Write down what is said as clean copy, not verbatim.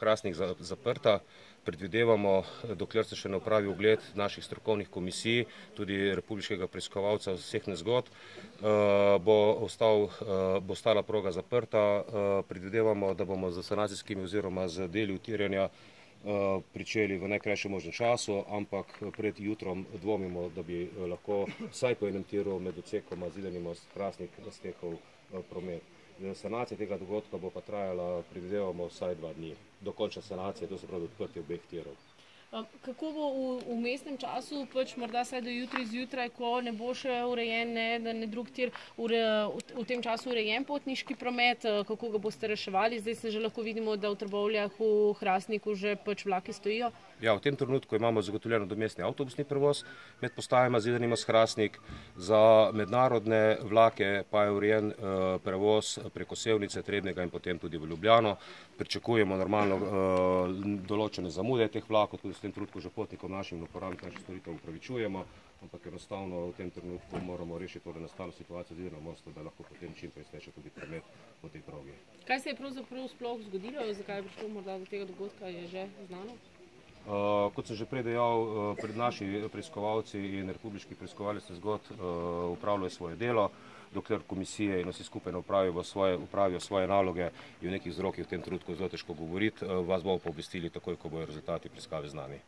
Hrastnik zaprta. Predvidevamo, dokler se še ne opravi ogled naših strokovnih komisij, tudi republiškega preiskovalca vseh nezgod, bo ostala proga zaprta. Predvidevamo, da bomo z sanacijskimi oziroma z deli utiranja pričeli v najkrajšem možnem času, ampak pred jutrom dvomimo, da bi lahko vsaj po enem tiru med odsekoma Zidani most-Hrastnik stekel promet. Sanacija tega dogodka bo pa trajala, predvidevamo, vsaj 2 dni. Dokončna sanacija, to se pravi odprtje obeh tirov. Kako bo v vmesnem času, morda saj do jutri zjutraj, ko ne bo še urejen ne drug tir, v tem času urejen potniški promet, kako ga boste reševali? Zdaj se že lahko vidimo, da v Trbovljah, v Hrastniku že vlaki stojijo. Ja, v tem trenutku imamo zagotovljeno domestni avtobusni prevoz med postajama Zidani most-Hrastnik. Za mednarodne vlake pa je urejen prevoz preko Sevnice, Trebnjega in potem tudi v Ljubljano. Pričakujemo normalno določene zamude teh vlakov, tudi v tem trenutku že potnikom našim in uporabnikom naših storitev upravičujemo, ampak enostavno v tem trenutku moramo rešiti to nastalo situacijo Zidanega mosta, da lahko potem čim prej steče tudi promet po tej progi. Kaj se je pravzaprav sploh zgodilo, zakaj je prišlo morda do tega dogodka, je že znano? Kot sem že prej dejal, pred naši preiskovalci in republiški preiskovalec nezgod upravljajo svoje delo, dokler komisije in vsi skupaj ne upravijo svoje naloge, je v nekih vzrokih v tem trenutku zelo težko govoriti. Vas bomo pa obvestili takoj, ko bojo rezultati preiskave znani.